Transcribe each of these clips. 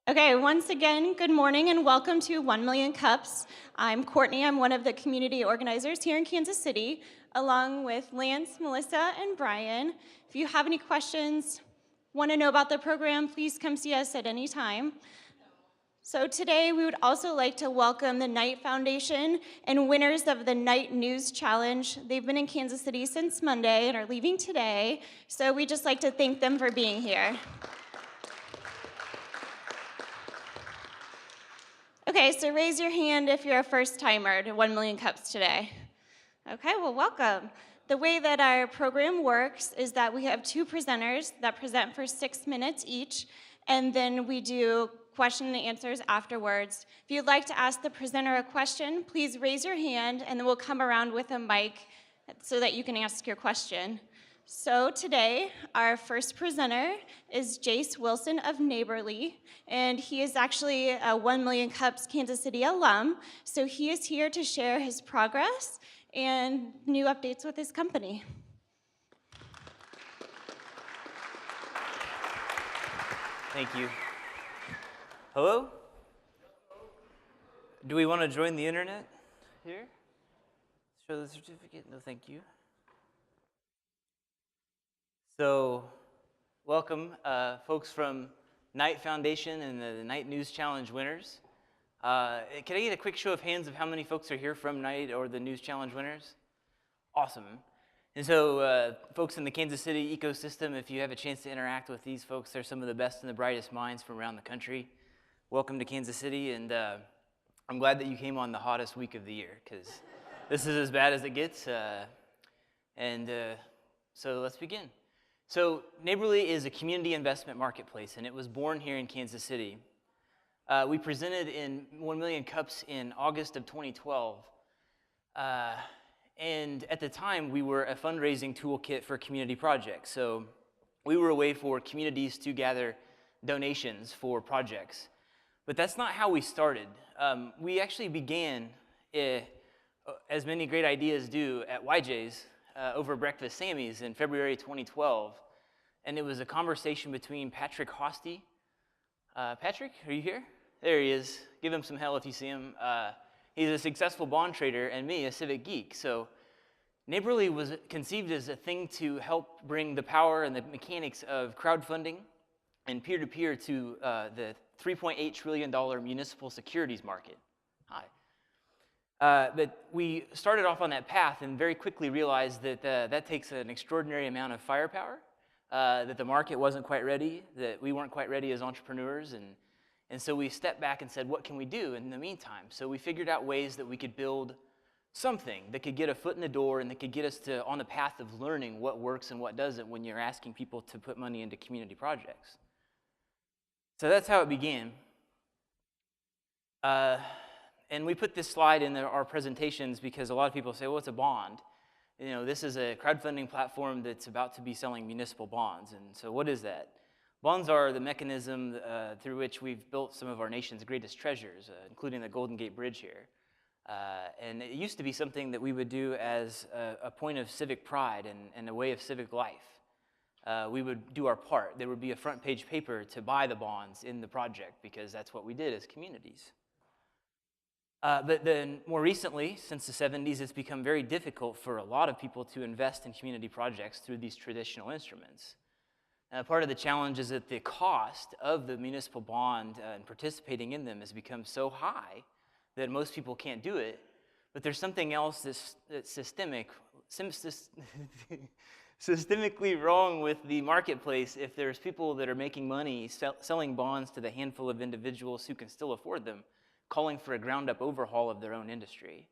Okay, once again, good morning and welcome to 1 Million Cups. I'm Courtney. I'm one of the community organizers here in Kansas City, along with Lance, Melissa, and Brian. If you have any questions, want to know about the program, please come see us at any time. So today, we would also like to welcome the Knight Foundation and winners of the Knight News Challenge. They've been in Kansas City since Monday and are leaving today, so we'd just like to thank them for being here. Okay, so raise your hand if you're a first-timer to 1 Million Cups today. Okay, well, welcome. The way that our program works is that we have two presenters that present for 6 minutes each, and then we do question and answers afterwards. If you'd like to ask the presenter a question, please raise your hand, and then we'll come around with a mic so that you can ask your question. So today, our first presenter is Jace Wilson of Neighborly, and he is actually a 1 Million Cups Kansas City alum, so he is here to share his progress and new updates with his company. Thank you. Hello? Do we want to join the internet here? Show the certificate? No, thank you. So, welcome, folks from Knight Foundation and the Knight News Challenge winners. Can I get a quick show of hands of how many folks are here from Knight or the News Challenge winners? Awesome. And so, folks in the Kansas City ecosystem, if you have a chance to interact with these folks, they're some of the best and the brightest minds from around the country. Welcome to Kansas City, and I'm glad that you came on the hottest week of the year, because this is as bad as it gets. So let's begin. So Neighborly is a community investment marketplace, and it was born here in Kansas City. We presented in 1 Million Cups in August of 2012, and at the time, we were a fundraising toolkit for community projects. So we were a way for communities to gather donations for projects. But that's not how we started. We actually began, as many great ideas do, at YJ's, over breakfast Sammy's in February 2012, and it was a conversation between Patrick Hosty. Patrick, are you here? There he is. Give him some hell if you see him. He's a successful bond trader, and me, a civic geek. So Neighborly was conceived as a thing to help bring the power and the mechanics of crowdfunding and peer-to-peer to the $3.8 trillion municipal securities market. Hi. But we started off on that path and very quickly realized that that takes an extraordinary amount of firepower, that the market wasn't quite ready, that we weren't quite ready as entrepreneurs, and so we stepped back and said, what can we do in the meantime? So we figured out ways that we could build something that could get a foot in the door and that could get us on the path of learning what works and what doesn't when you're asking people to put money into community projects. So that's how it began. And we put this slide in our presentations because a lot of people say, well, it's a bond. You know, this is a crowdfunding platform that's about to be selling municipal bonds. And so what is that? Bonds are the mechanism through which we've built some of our nation's greatest treasures, including the Golden Gate Bridge here. And it used to be something that we would do as a point of civic pride and a way of civic life. We would do our part. There would be a front page paper to buy the bonds in the project because that's what we did as communities. But then more recently, since the 70s, it's become very difficult for a lot of people to invest in community projects through these traditional instruments. Part of the challenge is that the cost of the municipal bond and participating in them has become so high that most people can't do it. But there's something else that's systemically wrong with the marketplace if there's people that are making money selling bonds to the handful of individuals who can still afford them, calling for a ground-up overhaul of their own industry.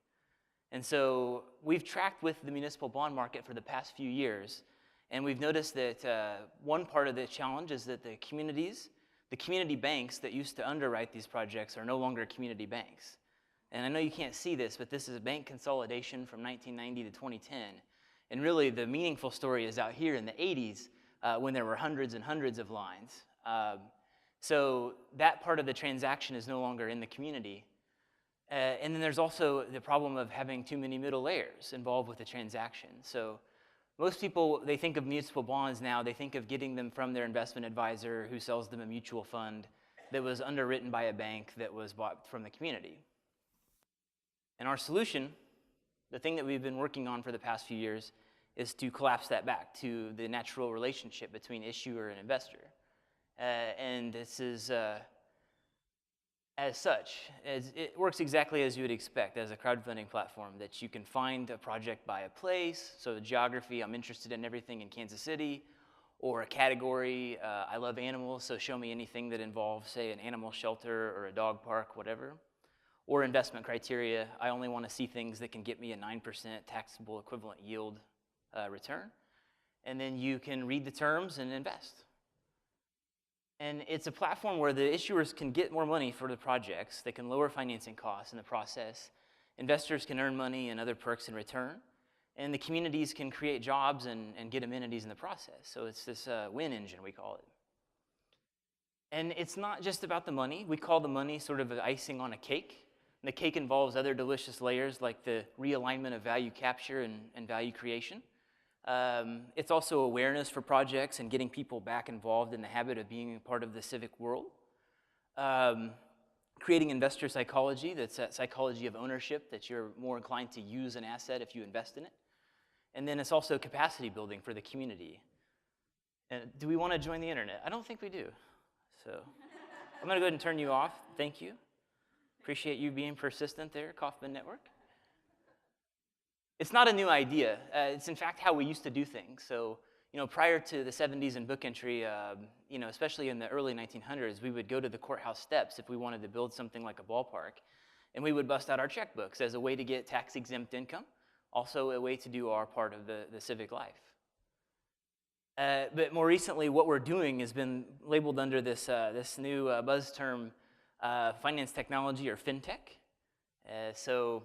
And so we've tracked with the municipal bond market for the past few years, and we've noticed that one part of the challenge is that the community banks that used to underwrite these projects are no longer community banks. And I know you can't see this, but this is a bank consolidation from 1990 to 2010. And really, the meaningful story is out here in the 80s when there were hundreds and hundreds of lines. So that part of the transaction is no longer in the community. And then there's also the problem of having too many middle layers involved with the transaction. So most people, they think of municipal bonds now, they think of getting them from their investment advisor who sells them a mutual fund that was underwritten by a bank that was bought from the community. And our solution, the thing that we've been working on for the past few years, is to collapse that back to the natural relationship between issuer and investor. And this is, as such, it works exactly as you would expect as a crowdfunding platform, that you can find a project by a place, so the geography, I'm interested in everything in Kansas City, or a category, I love animals, so show me anything that involves, say, an animal shelter or a dog park, whatever. Or investment criteria, I only want to see things that can get me a 9% taxable equivalent yield return. And then you can read the terms and invest. And it's a platform where the issuers can get more money for the projects. They can lower financing costs in the process. Investors can earn money and other perks in return. And the communities can create jobs and get amenities in the process. So it's this win engine, we call it. And it's not just about the money. We call the money sort of icing on a cake. And the cake involves other delicious layers like the realignment of value capture and value creation. It's also awareness for projects and getting people back involved in the habit of being a part of the civic world. Creating investor psychology, that's that psychology of ownership, that you're more inclined to use an asset if you invest in it. And then it's also capacity building for the community. And do we want to join the internet? I don't think we do. So I'm going to go ahead and turn you off. Thank you. Appreciate you being persistent there, Kaufman Network. It's not a new idea. It's in fact how we used to do things. So, prior to the 70s and book entry, especially in the early 1900s, we would go to the courthouse steps if we wanted to build something like a ballpark, and we would bust out our checkbooks as a way to get tax-exempt income, also a way to do our part of the civic life. But more recently, what we're doing has been labeled under this new buzz term, finance technology or fintech. So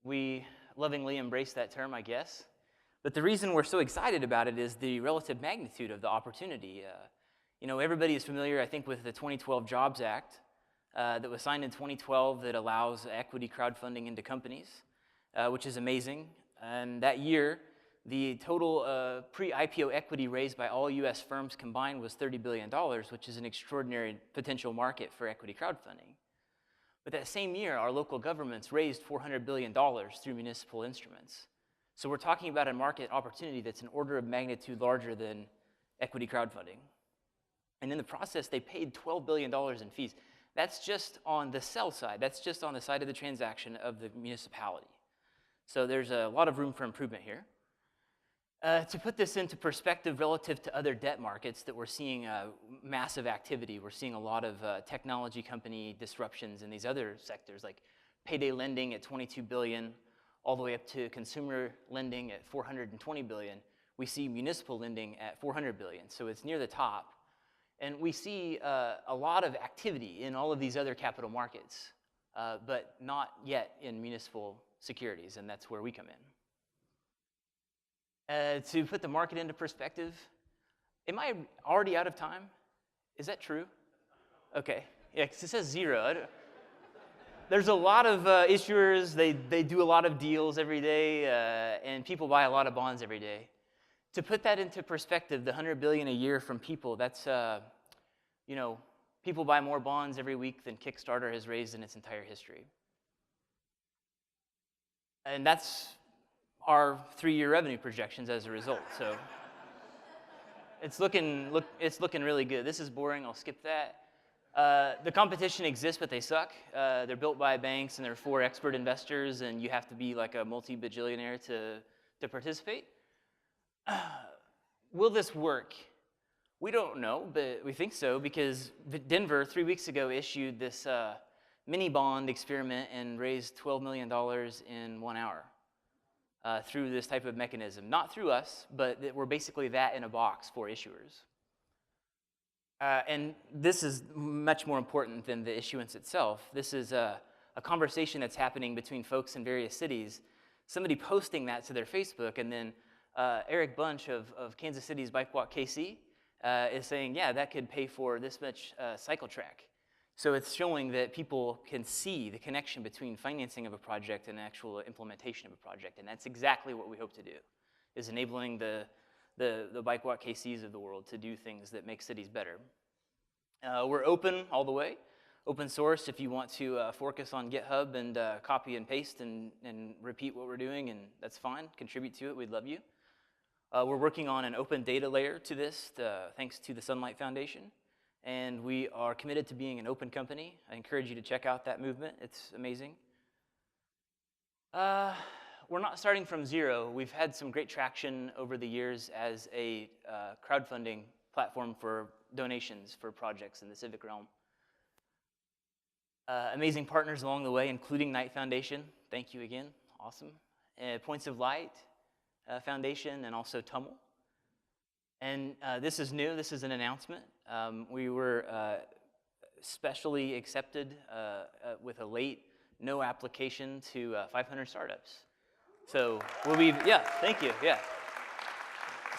we lovingly embrace that term, I guess. But the reason we're so excited about it is the relative magnitude of the opportunity. Everybody is familiar, I think, with the 2012 Jobs Act that was signed in 2012 that allows equity crowdfunding into companies, which is amazing. And that year, the total pre-IPO equity raised by all U.S. firms combined was $30 billion, which is an extraordinary potential market for equity crowdfunding. But that same year, our local governments raised $400 billion through municipal instruments. So we're talking about a market opportunity that's an order of magnitude larger than equity crowdfunding. And in the process, they paid $12 billion in fees. That's just on the sell side. That's just on the side of the transaction of the municipality. So there's a lot of room for improvement here. To put this into perspective relative to other debt markets that we're seeing massive activity, we're seeing a lot of technology company disruptions in these other sectors, like payday lending at $22 billion, all the way up to consumer lending at $420 billion. We see municipal lending at $400 billion, so it's near the top. And we see a lot of activity in all of these other capital markets, but not yet in municipal securities, and that's where we come in. To put the market into perspective, am I already out of time? Is that true? Okay, yeah, because it says 0. There's a lot of issuers, they do a lot of deals every day, and people buy a lot of bonds every day. To put that into perspective, the $100 billion a year from people, that's, people buy more bonds every week than Kickstarter has raised in its entire history. And that's our 3-year revenue projections as a result. So it's looking really good. This is boring. I'll skip that. The competition exists, but they suck. They're built by banks, and they're for expert investors, and you have to be like a multi-bajillionaire to participate. Will this work? We don't know, but we think so, because Denver 3 weeks ago issued this mini bond experiment and raised $12 million in 1 hour. Through this type of mechanism. Not through us, but we're basically that in a box for issuers. And this is much more important than the issuance itself. This is a conversation that's happening between folks in various cities, somebody posting that to their Facebook, and then Eric Bunch of Kansas City's Bike Walk KC is saying, yeah, that could pay for this much cycle track. So it's showing that people can see the connection between financing of a project and actual implementation of a project, and that's exactly what we hope to do, is enabling the Bike Walk KCs of the world to do things that make cities better. We're open all the way, open source if you want to fork us on GitHub and copy and paste and repeat what we're doing, and that's fine. Contribute to it, we'd love you. We're working on an open data layer to this, thanks to the Sunlight Foundation, and we are committed to being an open company. I encourage you to check out that movement, it's amazing. We're not starting from zero. We've had some great traction over the years as a crowdfunding platform for donations for projects in the civic realm. Amazing partners along the way, including Knight Foundation. Thank you again, awesome. Points of Light Foundation, and also Tummel. And this is new, this is an announcement. We were specially accepted with a late no application to 500 startups. So we'll be, yeah, thank you, yeah.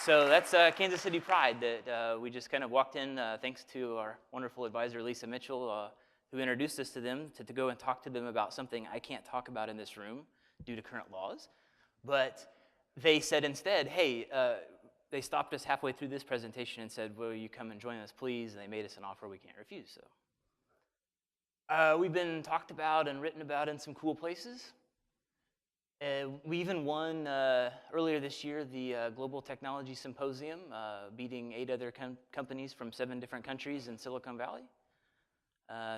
So that's Kansas City pride that we just kind of walked in thanks to our wonderful advisor, Lisa Mitchell, who introduced us to them to go and talk to them about something I can't talk about in this room due to current laws. But they said instead, hey, they stopped us halfway through this presentation and said, will you come and join us, please? And they made us an offer we can't refuse, so. We've been talked about and written about in some cool places. We even won earlier this year the Global Technology Symposium, beating 8 other companies from 7 different countries in Silicon Valley.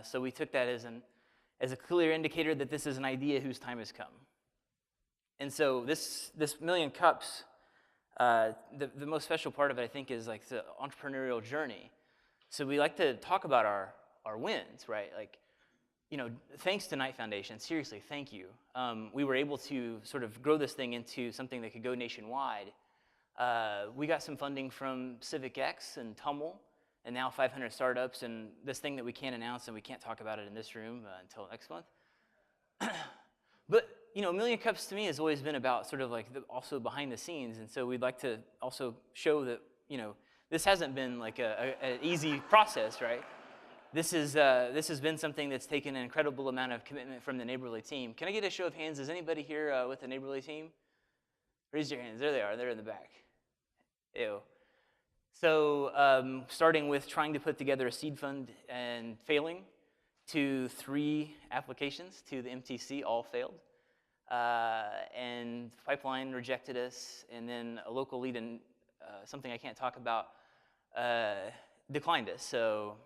So we took that as a clear indicator that this is an idea whose time has come. And so this Million Cups, the most special part of it, I think, is like the entrepreneurial journey. So we like to talk about our wins, right? Like, you know, thanks to Knight Foundation, seriously, thank you. We were able to sort of grow this thing into something that could go nationwide. We got some funding from CIVIC and Tummel, and now 500 startups, and this thing that we can't announce and we can't talk about it in this room until next month. But, you know, Million Cups to me has always been about sort of like also behind the scenes, and so we'd like to also show that, you know, this hasn't been like an easy process, right? This has been something that's taken an incredible amount of commitment from the Neighborly team. Can I get a show of hands? Is anybody here with the Neighborly team? Raise your hands. There they are. They're in the back. Ew. So starting with trying to put together a seed fund and failing, to 3 applications to the MTC, all failed. And Pipeline rejected us, and then a local lead in something I can't talk about declined us. So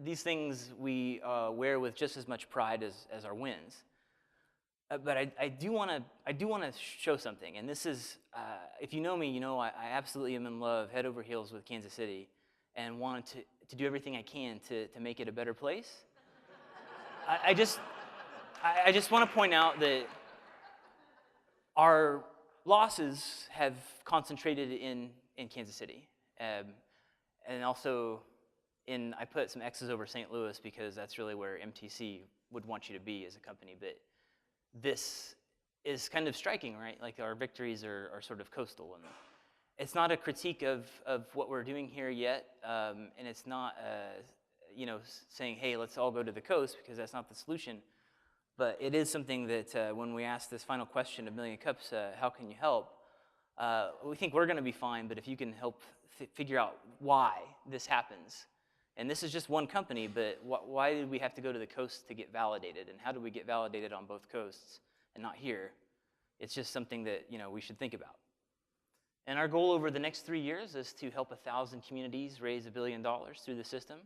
these things we wear with just as much pride as our wins. But I do want to show something, and this is, if you know me, you know I absolutely am in love, head over heels with Kansas City, and want to do everything I can to make it a better place. I just want to point out that our losses have concentrated in Kansas City, and also I put some X's over St. Louis because that's really where MTC would want you to be as a company, but this is kind of striking, right? Like our victories are sort of coastal, and it's not a critique of what we're doing here yet, and it's not you know, saying, hey, let's all go to the coast, because that's not the solution. But it is something that when we ask this final question of Million Cups, how can you help? We think we're going to be fine, but if you can help figure out why this happens. And this is just one company, but why did we have to go to the coast to get validated? And how do we get validated on both coasts and not here? It's just something that, you know, we should think about. And our goal over the next 3 years is to help 1,000 communities raise $1 billion through the system.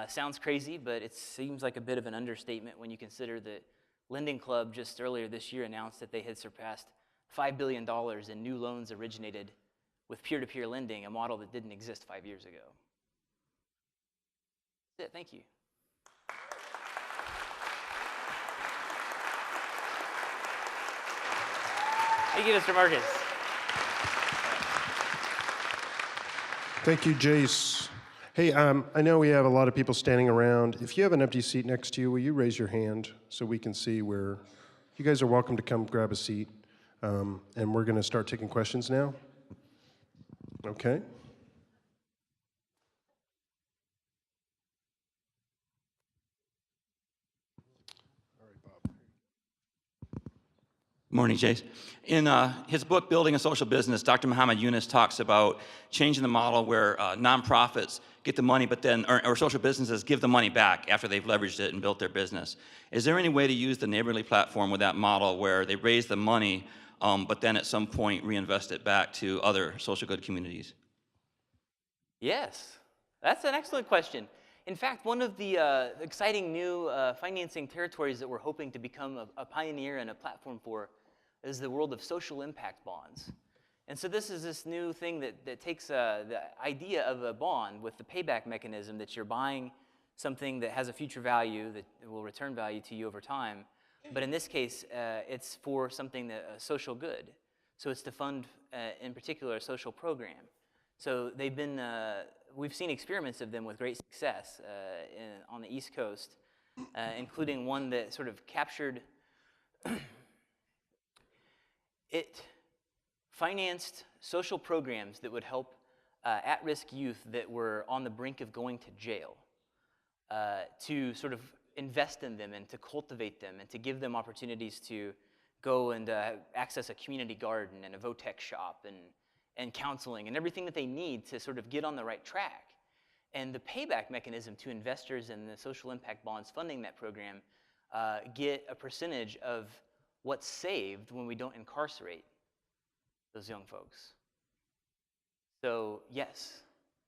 Sounds crazy, but it seems like a bit of an understatement when you consider that Lending Club just earlier this year announced that they had surpassed $5 billion in new loans originated with peer-to-peer lending, a model that didn't exist 5 years ago. That's it, thank you. Thank you, Mr. Marcus. Thank you, Jace. Hey, I know we have a lot of people standing around. If you have an empty seat next to you, will you raise your hand so we can see where... You guys are welcome to come grab a seat. And we're going to start taking questions now. Okay. All right, Bob. Morning, Jace. In his book, Building a Social Business, Dr. Muhammad Yunus talks about changing the model where nonprofits get the money, but then, or social businesses give the money back after they've leveraged it and built their business. Is there any way to use the Neighborly platform with that model where they raise the money, but then at some point reinvest it back to other social good communities? Yes, that's an excellent question. In fact, one of the exciting new financing territories that we're hoping to become a pioneer and a platform for is the world of social impact bonds. And so this is this new thing that takes the idea of a bond with the payback mechanism that you're buying something that has a future value that will return value to you over time. But in this case, it's for something that a social good. So it's to fund, in particular, a social program. So they've been, we've seen experiments of them with great success on the East Coast, including one that sort of captured, it financed social programs that would help at-risk youth that were on the brink of going to jail, to sort of invest in them and to cultivate them and to give them opportunities to go and access a community garden and a VOTEC shop and counseling and everything that they need to sort of get on the right track. And the payback mechanism to investors in the social impact bonds funding that program get a percentage of what's saved when we don't incarcerate those young folks. So yes,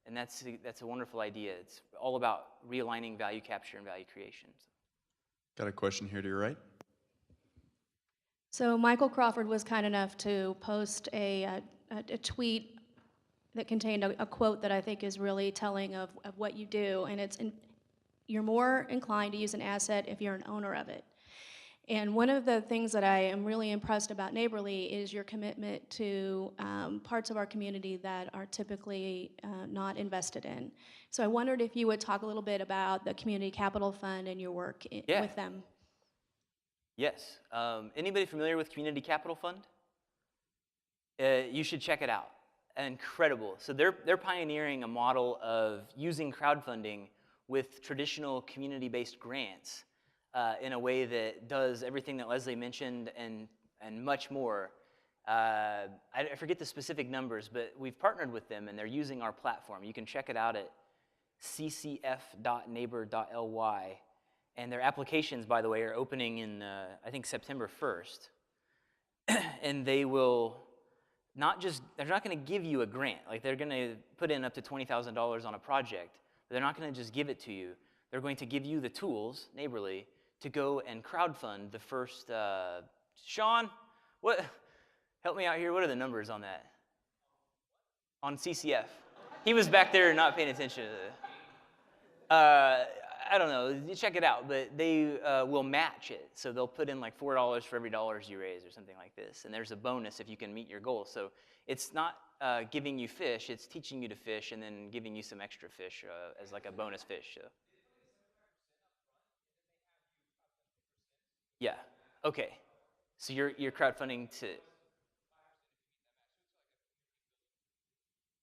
and that's a wonderful idea. It's all about realigning value capture and value creation. Got a question here to your right. So Michael Crawford was kind enough to post a tweet that contained a quote that I think is really telling of what you do, and you're more inclined to use an asset if you're an owner of it. And one of the things that I am really impressed about Neighborly is your commitment to parts of our community that are typically not invested in. So I wondered if you would talk a little bit about the Community Capital Fund and your work with them. Yes. Anybody familiar with Community Capital Fund? You should check it out. Incredible. So they're pioneering a model of using crowdfunding with traditional community-based grants in a way that does everything that Leslie mentioned and much more. I forget the specific numbers, but we've partnered with them and they're using our platform. You can check it out at ccf.neighbor.ly. And their applications, by the way, are opening in, I think, September 1st. And they will they're not going to give you a grant. Like, they're going to put in up to $20,000 on a project, but they're not going to just give it to you. They're going to give you the tools, Neighborly, to go and crowdfund the first, Sean, help me out here. What are the numbers on that? On CCF. He was back there not paying attention to I don't know, you check it out, but they will match it. So they'll put in like $4 for every $1 you raise or something like this. And there's a bonus if you can meet your goal. So it's not giving you fish, it's teaching you to fish and then giving you some extra fish as like a bonus fish. So. Yeah, okay. So you're crowdfunding to,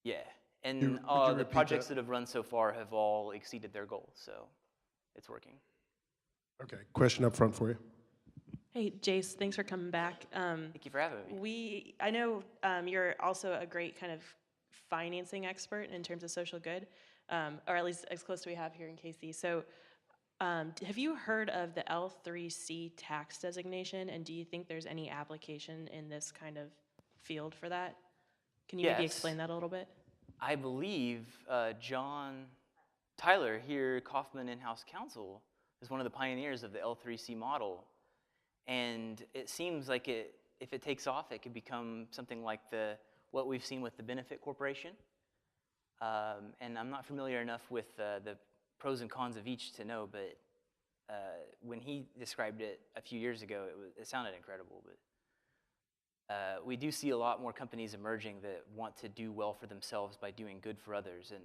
yeah. And the projects that have run so far have all exceeded their goals, so it's working. Okay, question up front for you. Hey, Jace, thanks for coming back. Thank you for having me. I know you're also a great kind of financing expert in terms of social good, or at least as close as we have here in KC. So have you heard of the L3C tax designation, and do you think there's any application in this kind of field for that? Can you maybe explain that a little bit? I believe John Tyler here, Kaufman In-House Counsel, is one of the pioneers of the L3C model. And it seems like if it takes off, it could become something like what we've seen with the Benefit Corporation. And I'm not familiar enough with the pros and cons of each to know, but when he described it a few years ago, it sounded incredible. But we do see a lot more companies emerging that want to do well for themselves by doing good for others, and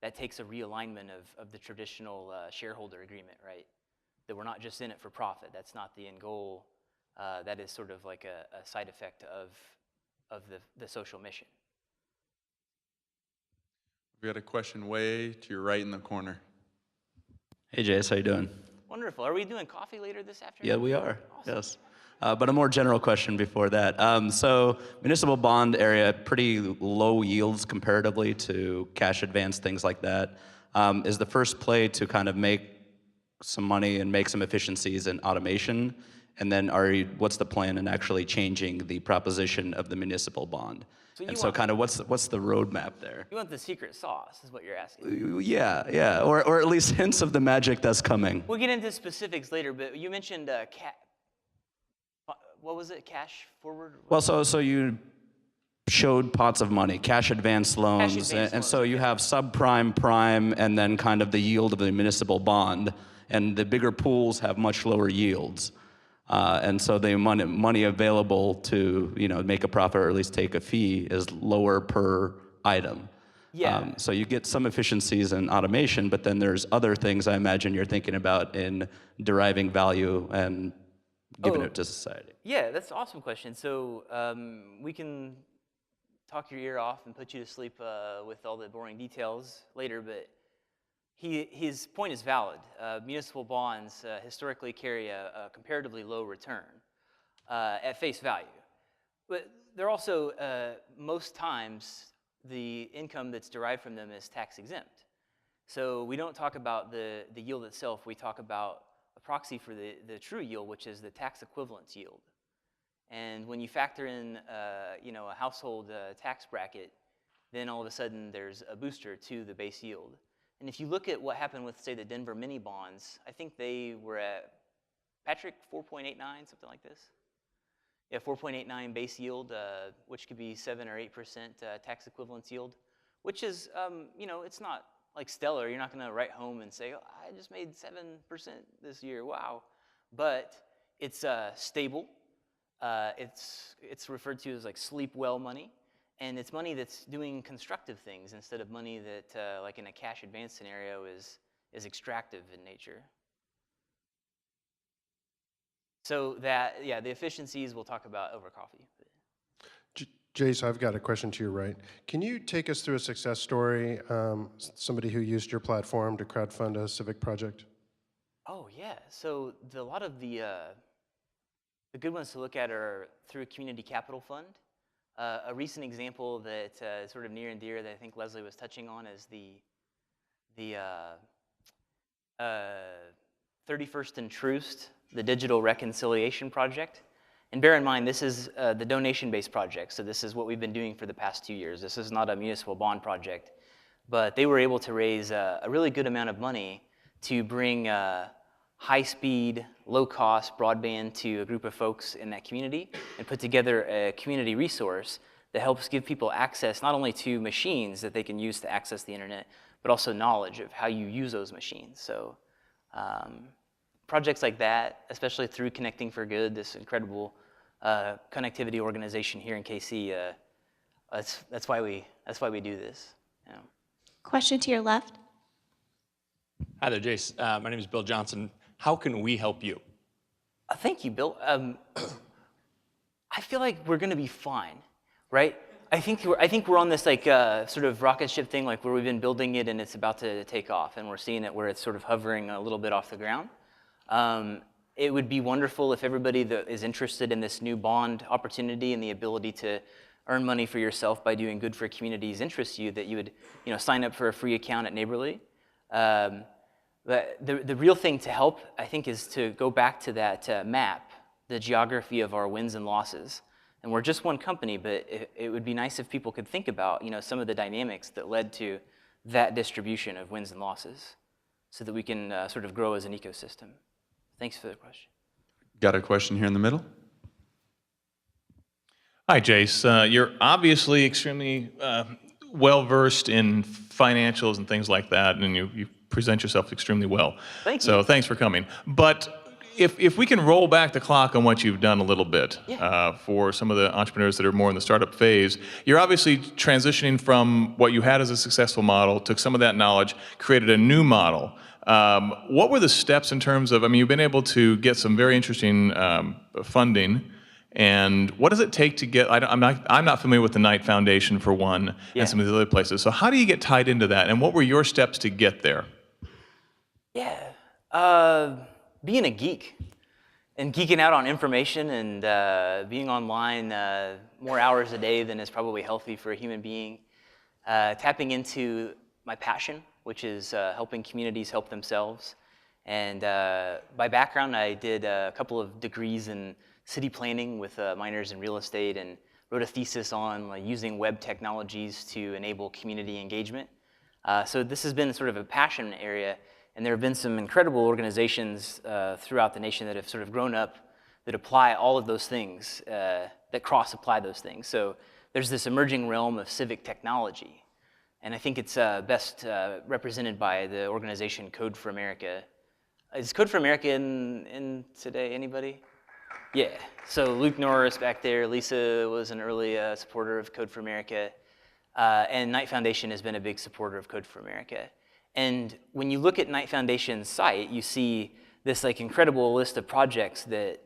that takes a realignment of the traditional shareholder agreement, right? That we're not just in it for profit. That's not the end goal. That is sort of like a side effect of the social mission. We got a question way to your right in the corner. Hey, Jace, how you doing? Wonderful. Are we doing coffee later this afternoon? Yeah, we are. Awesome. Yes. But a more general question before that. So municipal bond area, pretty low yields comparatively to cash advance, things like that. Is the first play to kind of make some money and make some efficiencies in automation? And then what's the plan in actually changing the proposition of the municipal bond? So kind of what's the roadmap there? You want the secret sauce, is what you're asking. Yeah, or at least hints of the magic that's coming. We'll get into specifics later, but you mentioned what was it? Cash forward? Well, so you showed pots of money, cash advance loans, and so you have subprime, prime, and then kind of the yield of the municipal bond, and the bigger pools have much lower yields. And so the money available to make a profit or at least take a fee is lower per item. Yeah. So you get some efficiencies in automation, but then there's other things I imagine you're thinking about in deriving value and giving it to society. Yeah, that's an awesome question. So we can talk your ear off and put you to sleep with all the boring details later, but his point is valid. Municipal bonds historically carry a comparatively low return at face value. But they're also, most times, the income that's derived from them is tax exempt. So we don't talk about the yield itself, we talk about a proxy for the true yield, which is the tax equivalence yield. And when you factor in a household tax bracket, then all of a sudden there's a booster to the base yield. And if you look at what happened with, say, the Denver mini bonds, I think they were at, Patrick, 4.89, something like this? Yeah, 4.89 base yield, which could be 7 or 8% tax equivalence yield, which is, it's not like stellar. You're not going to write home and say, oh, I just made 7% this year, wow. But it's stable. It's referred to as like sleep well money. And it's money that's doing constructive things instead of money that, like in a cash advance scenario, is extractive in nature. So the efficiencies we'll talk about over coffee. Jace, I've got a question to your right. Can you take us through a success story, somebody who used your platform to crowdfund a civic project? Oh yeah, so a lot of the good ones to look at are through a community capital fund. A recent example that is sort of near and dear that I think Leslie was touching on is the 31st and Troost, the Digital Reconciliation Project. And bear in mind, this is the donation-based project, so this is what we've been doing for the past 2 years. This is not a municipal bond project, but they were able to raise a really good amount of money to bring high-speed, low-cost broadband to a group of folks in that community and put together a community resource that helps give people access not only to machines that they can use to access the internet, but also knowledge of how you use those machines. So projects like that, especially through Connecting for Good, this incredible connectivity organization here in KC, that's why we do this. Question to your left. Hi there, Jace. My name is Bill Johnson. How can we help you? Thank you, Bill. I feel like we're going to be fine, right? I think we're on this like sort of rocket ship thing, like where we've been building it and it's about to take off, and we're seeing it where it's sort of hovering a little bit off the ground. It would be wonderful if everybody that is interested in this new bond opportunity and the ability to earn money for yourself by doing good for communities interests you, that you would sign up for a free account at Neighborly. But the real thing to help, I think, is to go back to that map, the geography of our wins and losses. And we're just one company, but it would be nice if people could think about some of the dynamics that led to that distribution of wins and losses so that we can sort of grow as an ecosystem. Thanks for the question. Got a question here in the middle? Hi, Jace. You're obviously extremely well-versed in financials and things like that, and you present yourself extremely well. Thank you. So thanks for coming. But if we can roll back the clock on what you've done a little bit, for some of the entrepreneurs that are more in the startup phase, you're obviously transitioning from what you had as a successful model, took some of that knowledge, created a new model. What were the steps in terms of, you've been able to get some very interesting funding, and what does it take to get, I'm not familiar with the Knight Foundation for one, and some of the other places. So how do you get tied into that, and what were your steps to get there? Yeah, being a geek. and geeking out on information and being online more hours a day than is probably healthy for a human being. Tapping into my passion, which is helping communities help themselves. And by background, I did a couple of degrees in city planning with minors in real estate and wrote a thesis on using web technologies to enable community engagement. So this has been sort of a passion area, and there have been some incredible organizations throughout the nation that have sort of grown up that apply all of those things, that cross-apply those things. So there's this emerging realm of civic technology, and I think it's best represented by the organization Code for America. Is Code for America in today, anybody? Yeah, so Luke Norris back there, Lisa was an early supporter of Code for America, and Knight Foundation has been a big supporter of Code for America. And when you look at Knight Foundation's site, you see this incredible list of projects that,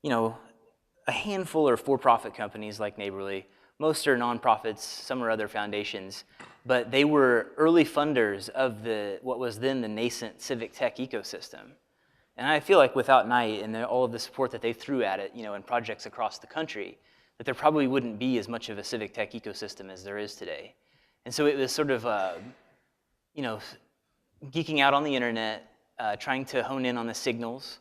a handful are for-profit companies like Neighborly, most are nonprofits, some are other foundations, but they were early funders of what was then the nascent civic tech ecosystem. And I feel like without Knight and all of the support that they threw at it, in projects across the country, that there probably wouldn't be as much of a civic tech ecosystem as there is today. And so it was sort of, geeking out on the internet, trying to hone in on the signals,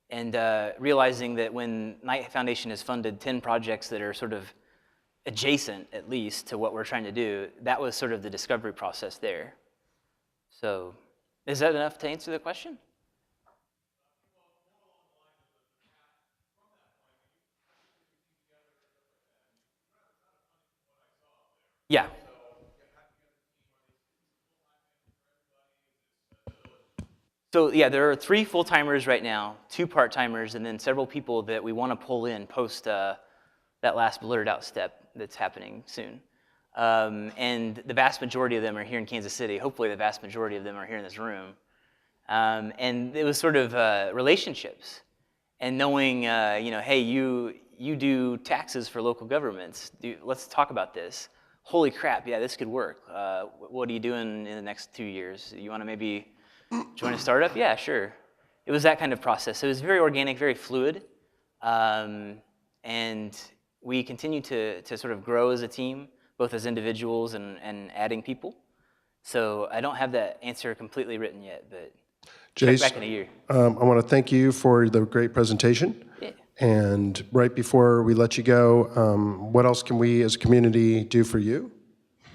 and realizing that when Knight Foundation has funded 10 projects that are sort of adjacent, at least, to what we're trying to do, that was sort of the discovery process there. So, is that enough to answer the question? Yeah. So yeah, there are 3 full-timers right now, 2 part-timers, and then several people that we want to pull in post that last blurred out step that's happening soon. And the vast majority of them are here in Kansas City. Hopefully the vast majority of them are here in this room. And it was sort of relationships and knowing, hey, you do taxes for local governments. Let's talk about this. Holy crap, yeah, this could work. What are you doing in the next 2 years? You want to maybe join a startup? Yeah, sure. It was that kind of process. It was very organic, very fluid. And we continue to sort of grow as a team, both as individuals and adding people. So I don't have that answer completely written yet, but check back in a year. I want to thank you for the great presentation. Yeah. And right before we let you go, what else can we as a community do for you?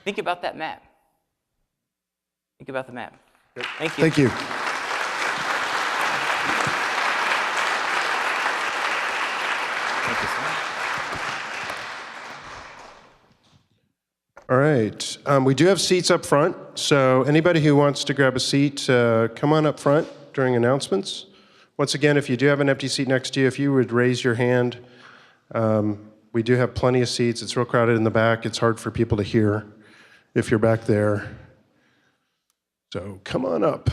Think about that map. Think about the map. Thank you. Thank you. Thank you so much. All right. We do have seats up front, so anybody who wants to grab a seat, come on up front during announcements. Once again, if you do have an empty seat next to you, if you would raise your hand. We do have plenty of seats. It's real crowded in the back. It's hard for people to hear if you're back there. So come on up.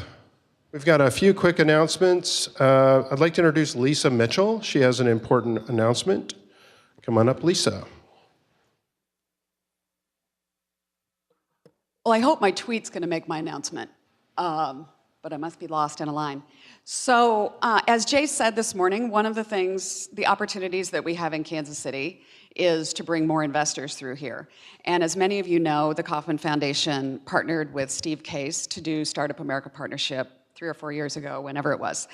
We've got a few quick announcements. I'd like to introduce Lisa Mitchell. She has an important announcement. Come on up, Lisa. Well, I hope my tweet's going to make my announcement, but I must be lost in a line. So, as Jay said this morning, one of the opportunities that we have in Kansas City is to bring more investors through here. And as many of you know, the Kauffman Foundation partnered with Steve Case to do Startup America Partnership 3 or 4 years ago, whenever it was.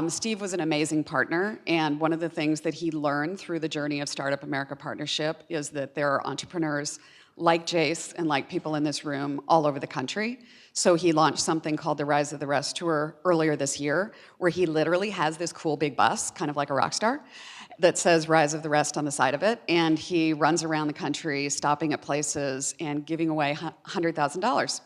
Steve was an amazing partner, and one of the things that he learned through the journey of Startup America Partnership is that there are entrepreneurs like Jace and like people in this room all over the country. So he launched something called the Rise of the Rest Tour earlier this year, where he literally has this cool big bus, kind of like a rock star, that says Rise of the Rest on the side of it, and he runs around the country stopping at places and giving away $100,000.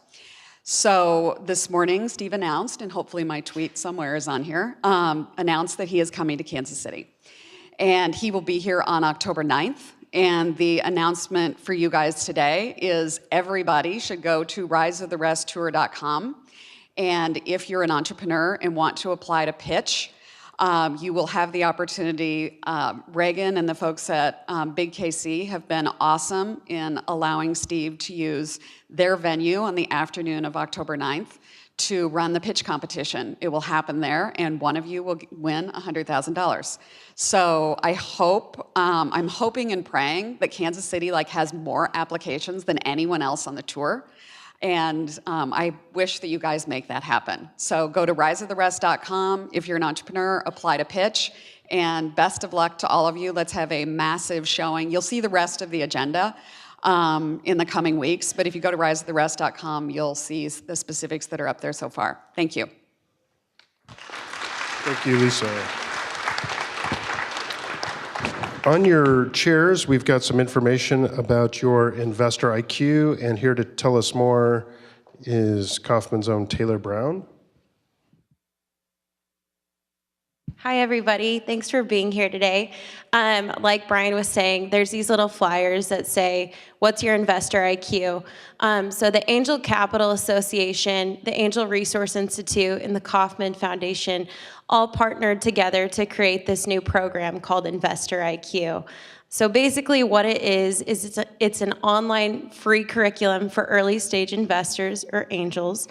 So this morning, Steve announced, and hopefully my tweet somewhere is on here, announced that he is coming to Kansas City. And he will be here on October 9th. And the announcement for you guys today is everybody should go to riseoftherestttour.com. And if you're an entrepreneur and want to apply to pitch, you will have the opportunity. Reagan and the folks at Big KC have been awesome in allowing Steve to use their venue on the afternoon of October 9th to run the pitch competition. It will happen there, and one of you will win $100,000. So I hope, I'm hoping and praying that Kansas City has more applications than anyone else on the tour. And I wish that you guys make that happen. So go to riseoftherest.com. If you're an entrepreneur, apply to pitch. And best of luck to all of you. Let's have a massive showing. You'll see the rest of the agenda in the coming weeks. But if you go to riseoftherest.com, you'll see the specifics that are up there so far. Thank you. Thank you, Lisa. On your chairs, we've got some information about your investor IQ, and here to tell us more is Kaufman's own Taylor Brown. Hi, everybody. Thanks for being here today. Like Brian was saying, there's these little flyers that say, what's your investor IQ? So the Angel Capital Association, the Angel Resource Institute, and the Kaufman Foundation all partnered together to create this new program called Investor IQ. So basically what it is it's an online free curriculum for early stage investors or angels.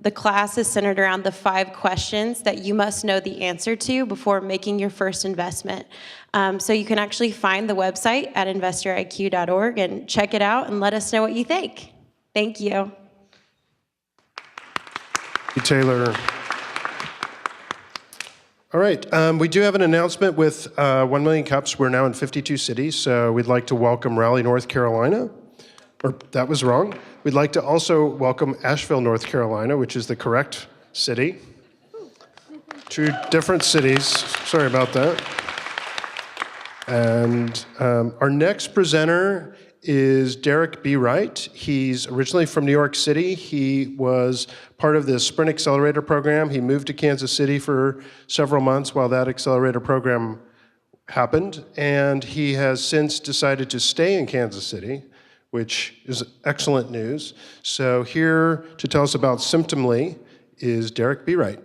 The class is centered around the 5 questions that you must know the answer to before making your first investment. So you can actually find the website at investoriq.org and check it out and let us know what you think. Thank you. Thank you, Taylor. All right, we do have an announcement with 1 million cups. We're now in 52 cities, so we'd like to welcome Raleigh, North Carolina. Or that was wrong. We'd like to also welcome Asheville, North Carolina, which is the correct city. 2 different cities. Sorry about that. And our next presenter is Derek B. Wright. He's originally from New York City. He was part of the Sprint Accelerator program. He moved to Kansas City for several months while that accelerator program happened. And he has since decided to stay in Kansas City, which is excellent news. So here to tell us about Symptomly is Derek B. Wright.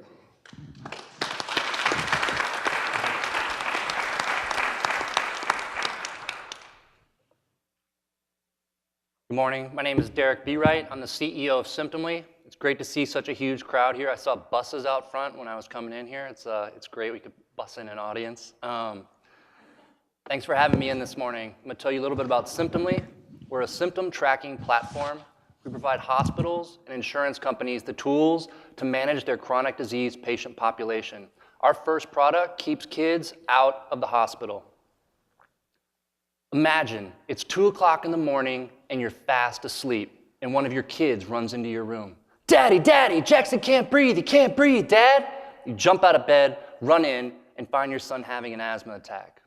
Good morning. My name is Derek B. Wright. I'm the CEO of Symptomly. It's great to see such a huge crowd here. I saw buses out front when I was coming in here. It's great we could bus in an audience. Thanks for having me in this morning. I'm going to tell you a little bit about Symptomly. We're a symptom tracking platform. We provide hospitals and insurance companies the tools to manage their chronic disease patient population. Our first product keeps kids out of the hospital. Imagine it's 2 o'clock in the morning and you're fast asleep and one of your kids runs into your room. Daddy, Daddy, Jackson can't breathe, he can't breathe, Dad. You jump out of bed, run in, and find your son having an asthma attack.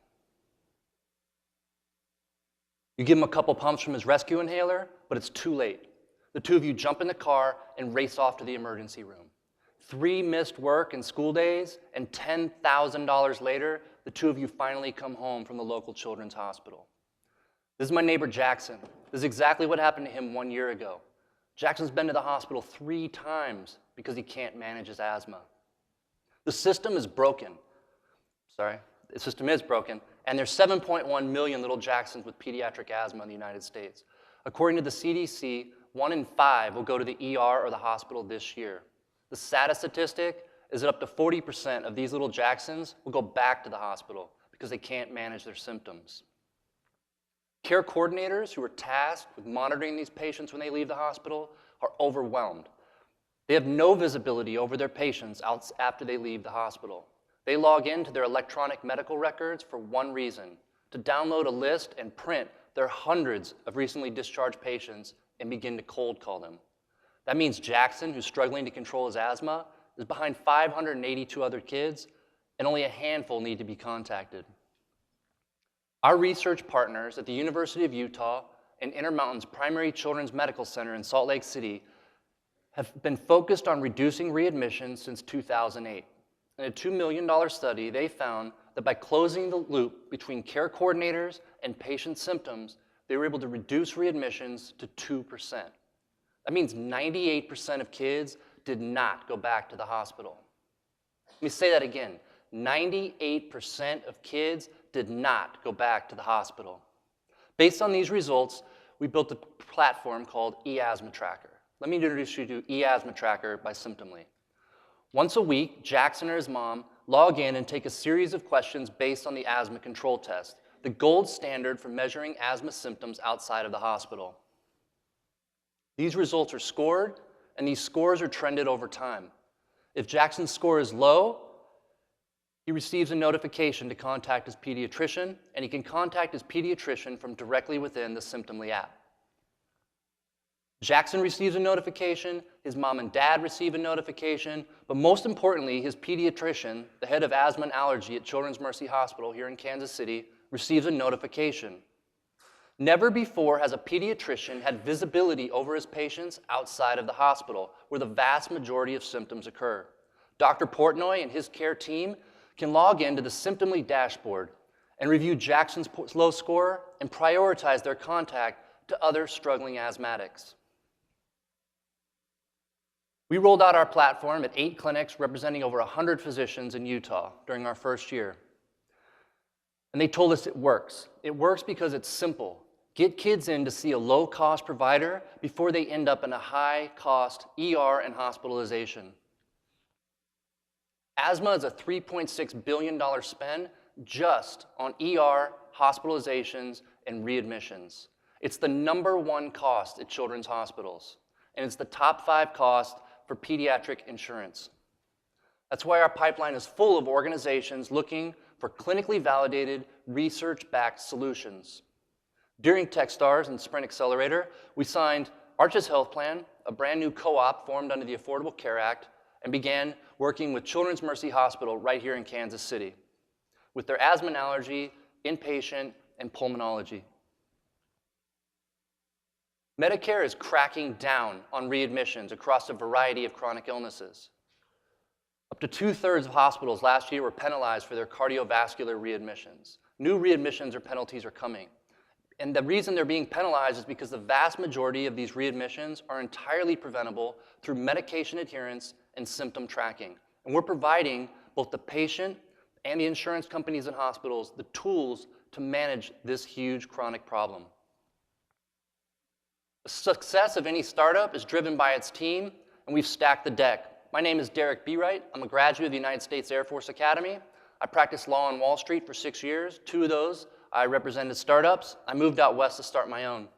You give him a couple pumps from his rescue inhaler, but it's too late. The 2 of you jump in the car and race off to the emergency room. 3 missed work and school days, and $10,000 later, the 2 of you finally come home from the local children's hospital. This is my neighbor Jackson. This is exactly what happened to him 1 year ago. Jackson's been to the hospital 3 times because he can't manage his asthma. The system is broken. The system is broken, and there's 7.1 million little Jacksons with pediatric asthma in the United States. According to the CDC, 1 in 5 will go to the ER or the hospital this year. The saddest statistic is that up to 40% of these little Jacksons will go back to the hospital because they can't manage their symptoms. Care coordinators who are tasked with monitoring these patients when they leave the hospital are overwhelmed. They have no visibility over their patients after they leave the hospital. They log into their electronic medical records for one reason: to download a list and print their hundreds of recently discharged patients and begin to cold call them. That means Jackson, who's struggling to control his asthma, is behind 582 other kids, and only a handful need to be contacted. Our research partners at the University of Utah and Intermountain's Primary Children's Medical Center in Salt Lake City have been focused on reducing readmissions since 2008. In a $2 million study, they found that by closing the loop between care coordinators and patient symptoms, they were able to reduce readmissions to 2%. That means 98% of kids did not go back to the hospital. Let me say that again. 98% of kids did not go back to the hospital. Based on these results, we built a platform called eAsthma Tracker. let me introduce you to eAsthma Tracker by Symptomly. Once a week, Jackson or his mom log in and take a series of questions based on the asthma control test, the gold standard for measuring asthma symptoms outside of the hospital. These results are scored, and these scores are trended over time. If Jackson's score is low, he receives a notification to contact his pediatrician, and he can contact his pediatrician from directly within the Symptomly app. Jackson receives a notification, his mom and dad receive a notification, but most importantly, his pediatrician, the head of asthma and allergy at Children's Mercy Hospital here in Kansas City, receives a notification. Never before has a pediatrician had visibility over his patients outside of the hospital, where the vast majority of symptoms occur. Dr. Portnoy and his care team can log into the Symptomly dashboard and review Jackson's low score and prioritize their contact to other struggling asthmatics. We rolled out our platform at 8 clinics representing over 100 physicians in Utah during our first year. And they told us it works. It works because it's simple. Get kids in to see a low-cost provider before they end up in a high-cost ER and hospitalization. Asthma is a $3.6 billion spend just on ER, hospitalizations, and readmissions. It's the #1 cost at children's hospitals, and it's the top 5 cost for pediatric insurance. That's why our pipeline is full of organizations looking for clinically validated, research-backed solutions. During Techstars and Sprint Accelerator, we signed Arches Health Plan, a brand new co-op formed under the Affordable Care Act, and began working with Children's Mercy Hospital right here in Kansas City with their asthma and allergy, inpatient, and pulmonology. Medicare is cracking down on readmissions across a variety of chronic illnesses. Up to 2/3 of hospitals last year were penalized for their cardiovascular readmissions. New readmissions or penalties are coming. And the reason they're being penalized is because the vast majority of these readmissions are entirely preventable through medication adherence and symptom tracking. And we're providing both the patient and the insurance companies and hospitals the tools to manage this huge chronic problem. The success of any startup is driven by its team, and we've stacked the deck. My name is Derek Beawright. I'm a graduate of the United States Air Force Academy. I practiced law on Wall Street for 6 years. 2 of those, I represented startups. I moved out west to start my own.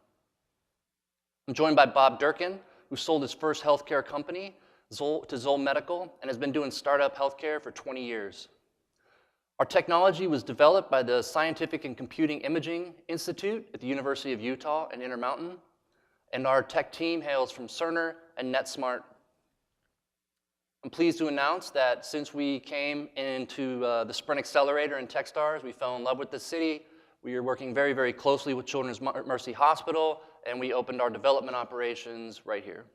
I'm joined by Bob Durkin, who sold his first healthcare company to Zoll Medical and has been doing startup healthcare for 20 years. Our technology was developed by the Scientific and Computing Imaging Institute at the University of Utah in Intermountain, and our tech team hails from Cerner and NetSmart. I'm pleased to announce that since we came into the Sprint Accelerator and Techstars, we fell in love with the city. We are working very, very closely with Children's Mercy Hospital, and we opened our development operations right here.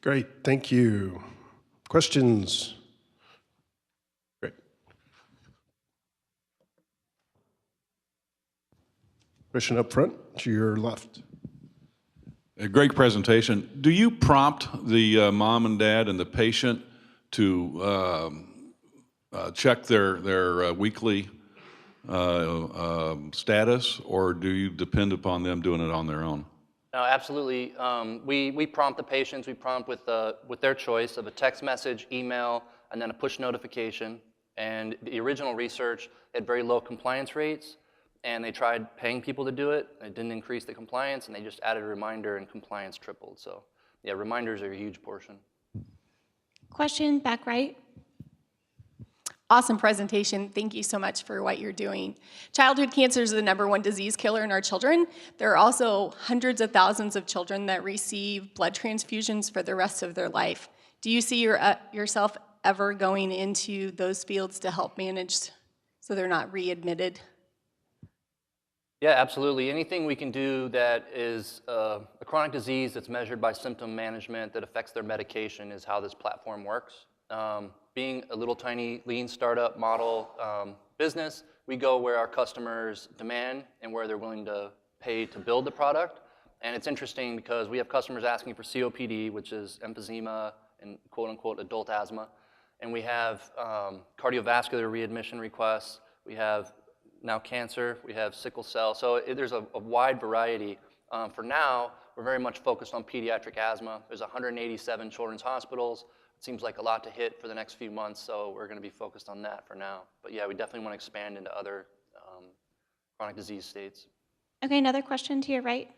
Great, thank you. Questions? Great. Question up front to your left. A great presentation. Do you prompt the mom and dad and the patient to check their weekly status, or do you depend upon them doing it on their own? No, absolutely. We prompt the patients. We prompt with their choice of a text message, email, and then a push notification. And the original research had very low compliance rates, and they tried paying people to do it. It didn't increase the compliance, and they just added a reminder, and compliance tripled. So, yeah, reminders are a huge portion. Question, back right. Awesome presentation. Thank you so much for what you're doing. Childhood cancer is the #1 disease killer in our children. There are also hundreds of thousands of children that receive blood transfusions for the rest of their life. Do you see yourself ever going into those fields to help manage so they're not readmitted? Yeah, absolutely. Anything we can do that is a chronic disease that's measured by symptom management that affects their medication is how this platform works. Being a little tiny lean startup model business, we go where our customers demand and where they're willing to pay to build the product. And it's interesting because we have customers asking for COPD, which is emphysema and quote unquote adult asthma. And we have cardiovascular readmission requests. We have now cancer. We have sickle cell. So there's a wide variety. For now, we're very much focused on pediatric asthma. There's 187 children's hospitals. It seems like a lot to hit for the next few months, so we're going to be focused on that for now. But yeah, we definitely want to expand into other chronic disease states. Okay, another question to your right.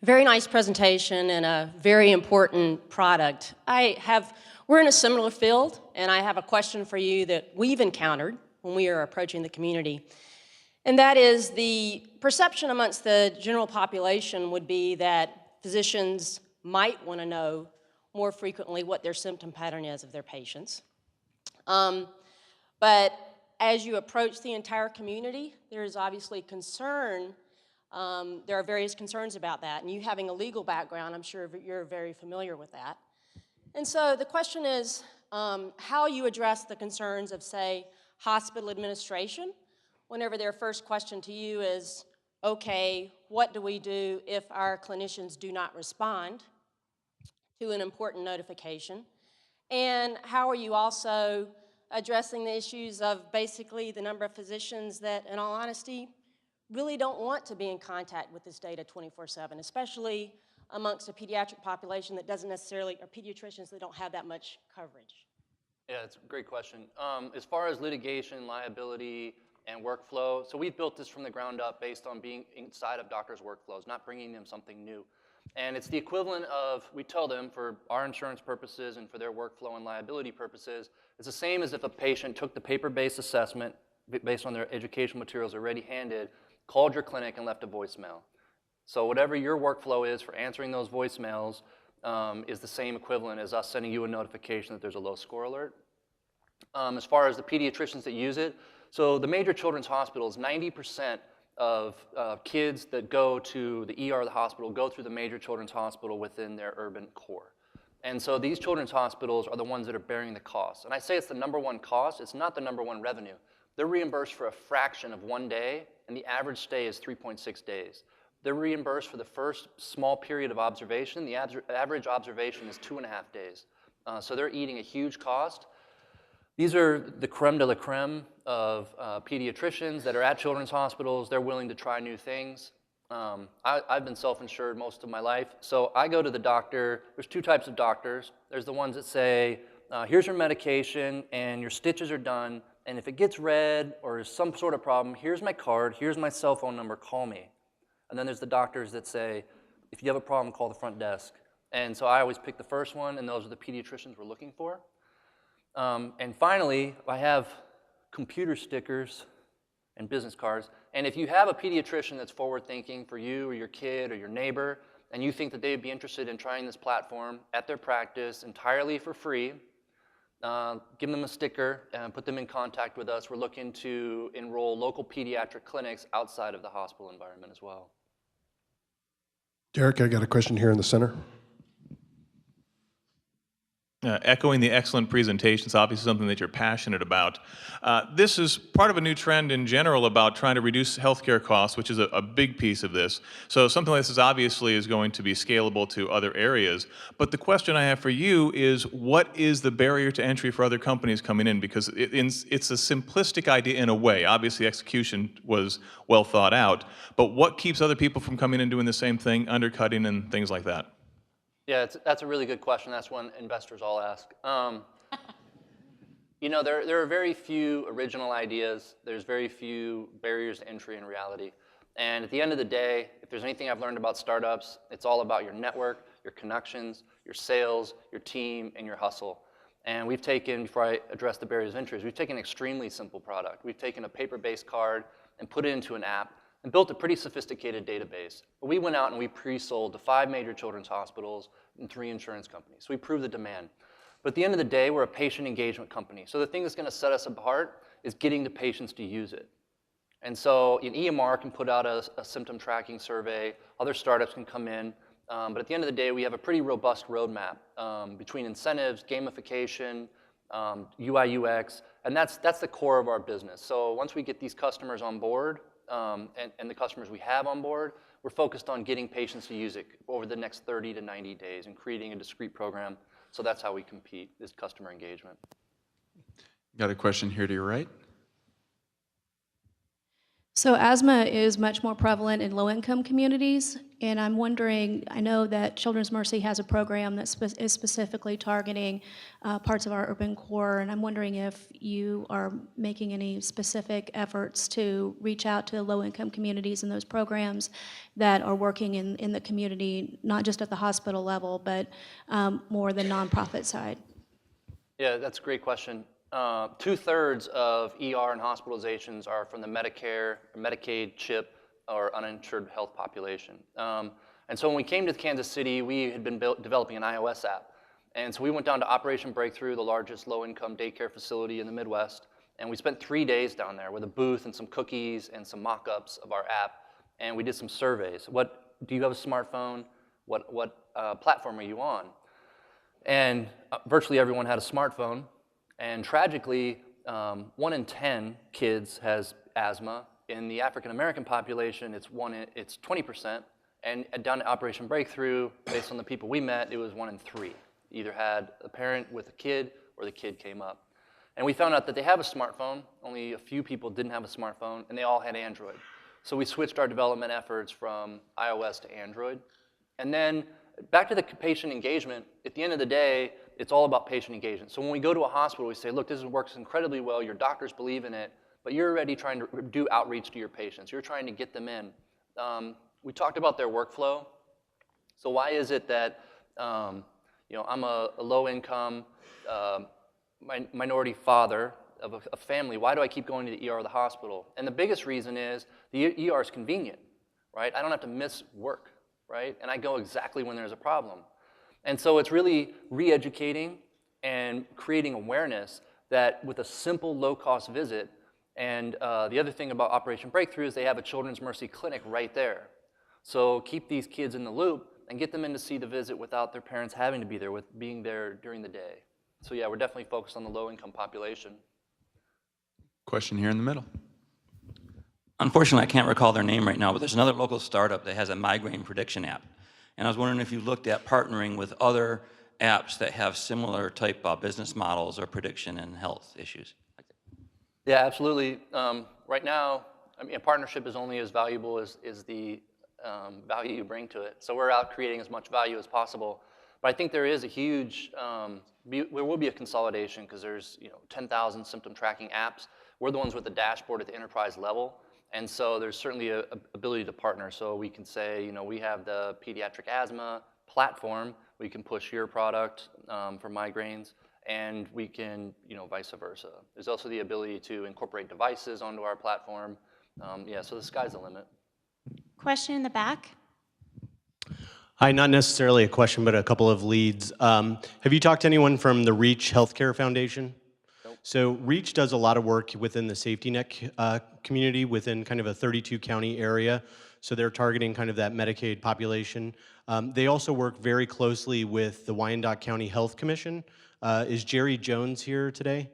Very nice presentation and a very important product. We're in a similar field, and I have a question for you that we've encountered when we are approaching the community. And that is the perception amongst the general population would be that physicians might want to know more frequently what their symptom pattern is of their patients. But as you approach the entire community, there is obviously concern. There are various concerns about that. And you having a legal background, I'm sure you're very familiar with that. And so the question is how you address the concerns of, say, hospital administration, whenever their first question to you is, okay, what do we do if our clinicians do not respond to an important notification? And how are you also addressing the issues of basically the number of physicians that, in all honesty, really don't want to be in contact with this data 24/7, especially amongst a pediatric population that doesn't necessarily, or pediatricians that don't have that much coverage? Yeah, it's a great question. As far as litigation, liability, and workflow, so we've built this from the ground up based on being inside of doctors' workflows, not bringing them something new. And it's the equivalent of, we tell them for our insurance purposes and for their workflow and liability purposes, it's the same as if a patient took the paper-based assessment based on their educational materials already handed, called your clinic and left a voicemail. So whatever your workflow is for answering those voicemails is the same equivalent as us sending you a notification that there's a low score alert. As far as the pediatricians that use it, so the major children's hospitals, 90% of kids that go to the ER of the hospital go through the major children's hospital within their urban core. And so these children's hospitals are the ones that are bearing the cost. And I say it's the #1 cost, it's not the #1 revenue. They're reimbursed for a fraction of 1 day, and the average stay is 3.6 days. They're reimbursed for the first small period of observation. The average observation is 2.5 days. So they're eating a huge cost. These are the creme de la creme of pediatricians that are at children's hospitals. They're willing to try new things. I've been self-insured most of my life, so I go to the doctor. There's 2 types of doctors. There's the ones that say, here's your medication and your stitches are done, and if it gets red or there's some sort of problem, here's my card, here's my cell phone number, call me. And then there's the doctors that say, if you have a problem, call the front desk. And so I always pick the first one, and those are the pediatricians we're looking for. And finally, I have computer stickers and business cards. And if you have a pediatrician that's forward-thinking for you or your kid or your neighbor, and you think that they'd be interested in trying this platform at their practice entirely for free, give them a sticker and put them in contact with us. We're looking to enroll local pediatric clinics outside of the hospital environment as well. Derek, I got a question here in the center. Echoing the excellent presentation, it's obviously something that you're passionate about. This is part of a new trend in general about trying to reduce healthcare costs, which is a big piece of this. So something like this obviously is going to be scalable to other areas. But the question I have for you is, what is the barrier to entry for other companies coming in? Because it's a simplistic idea in a way. Obviously, execution was well thought out. But what keeps other people from coming in and doing the same thing, undercutting and things like that? Yeah, that's a really good question. That's one investors all ask. You know, there are very few original ideas. There's very few barriers to entry in reality. And at the end of the day, if there's anything I've learned about startups, it's all about your network, your connections, your sales, your team, and your hustle. And we've taken, before I address the barriers of entry, we've taken an extremely simple product. We've taken a paper-based card and put it into an app and built a pretty sophisticated database. But we went out and we pre-sold to 5 major children's hospitals and 3 insurance companies. So we proved the demand. But at the end of the day, we're a patient engagement company. So the thing that's gonna set us apart is getting the patients to use it. And so an EMR can put out a symptom tracking survey, other startups can come in, but at the end of the day, we have a pretty robust roadmap between incentives, gamification, UI, UX, and that's the core of our business. So once we get these customers on board, and the customers we have on board, we're focused on getting patients to use it over the next 30 to 90 days and creating a discrete program So that's how we compete, is customer engagement. Got a question here to your right. So asthma is much more prevalent in low-income communities, and I'm wondering, I know that Children's Mercy has a program that is specifically targeting parts of our urban core, and I'm wondering if you are making any specific efforts to reach out to low-income communities in those programs that are working in the community, not just at the hospital level, but more the nonprofit side. Yeah, that's a great question. 2/3 of ER and hospitalizations are from the Medicare, Medicaid, CHIP, or uninsured health population. And so when we came to Kansas City, we had been developing an iOS app. And so we went down to Operation Breakthrough, the largest low-income daycare facility in the Midwest, and we spent 3 days down there with a booth and some cookies and some mock-ups of our app, and we did some surveys. Do you have a smartphone? What platform are you on? And virtually everyone had a smartphone. And tragically, 1 in 10 kids has asthma. In the African American population, it's 20%. And down at Operation Breakthrough, based on the people we met, it was 1 in 3. Either had a parent with a kid or the kid came up. And we found out that they have a smartphone. Only a few people didn't have a smartphone, and they all had Android. So we switched our development efforts from iOS to Android. And then back to the patient engagement, at the end of the day, it's all about patient engagement. So when we go to a hospital, we say, look, this works incredibly well, your doctors believe in it, but you're already trying to do outreach to your patients. You're trying to get them in. We talked about their workflow. So why is it that I'm a low-income minority father of a family? Why do I keep going to the ER or the hospital? And the biggest reason is the ER is convenient, right? I don't have to miss work, right? And I go exactly when there's a problem. And so it's really re-educating and creating awareness that with a simple low-cost visit, and the other thing about Operation Breakthrough is they have a Children's Mercy clinic right there. So keep these kids in the loop and get them in to see the visit without their parents having to be there, with being there during the day. So yeah, we're definitely focused on the low-income population. Question here in the middle. Unfortunately, I can't recall their name right now, but there's another local startup that has a migraine prediction app. And I was wondering if you looked at partnering with other apps that have similar type of business models or prediction and health issues. Yeah, absolutely. Right now, I mean, a partnership is only as valuable as the value you bring to it. So we're out creating as much value as possible. But I think there is a huge, there will be a consolidation because there's 10,000 symptom tracking apps. We're the ones with the dashboard at the enterprise level. And so there's certainly an ability to partner. So we can say, we have the pediatric asthma platform. We can push your product for migraines, and we can, vice versa. There's also the ability to incorporate devices onto our platform. Yeah, so the sky's the limit. Question in the back. Hi, not necessarily a question, but a couple of leads. Have you talked to anyone from the REACH Healthcare Foundation? So REACH does a lot of work within the safety net community within kind of a 32-county area. So they're targeting kind of that Medicaid population. They also work very closely with the Wyandotte County Health Commission. Is Jerry Jones here today?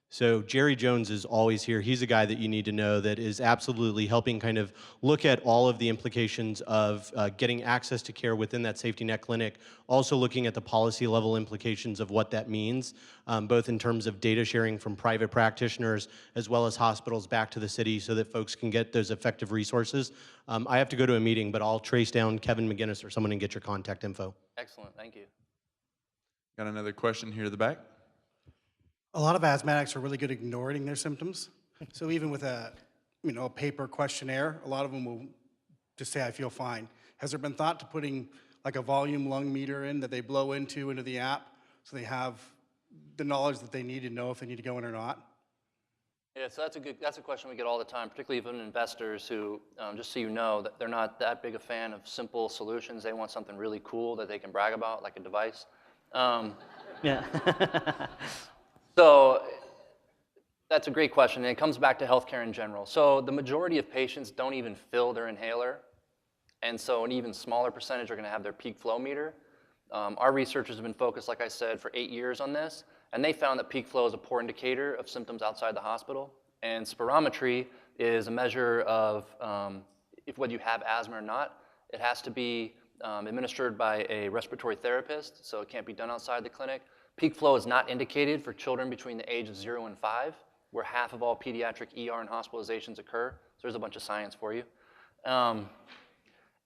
So Jerry Jones is always here. He's a guy that you need to know that is absolutely helping kind of look at all of the implications of getting access to care within that safety net clinic, also looking at the policy level implications of what that means, both in terms of data sharing from private practitioners as well as hospitals back to the city so that folks can get those effective resources. I have to go to a meeting, but I'll trace down Kevin McGinnis or someone and get your contact info. Excellent, thank you. Got another question here to the back. A lot of asthmatics are really good at ignoring their symptoms. So even with a paper questionnaire, a lot of them will just say, I feel fine. Has there been thought to putting like a volume lung meter in that they blow into the app so they have the knowledge that they need to know if they need to go in or not? Yeah, so that's a question we get all the time, particularly from investors who, just so you know, that they're not that big a fan of simple solutions. They want something really cool that they can brag about, like a device. Yeah. So that's a great question, and it comes back to healthcare in general. So the majority of patients don't even fill their inhaler, and so an even smaller percentage are going to have their peak flow meter. Our researchers have been focused, like I said, for 8 years on this, and they found that peak flow is a poor indicator of symptoms outside the hospital. And spirometry is a measure of if whether you have asthma or not. It has to be administered by a respiratory therapist, so it can't be done outside the clinic. Peak flow is not indicated for children between the age of 0 and 5, where half of all pediatric ER and hospitalizations occur. So there's a bunch of science for you.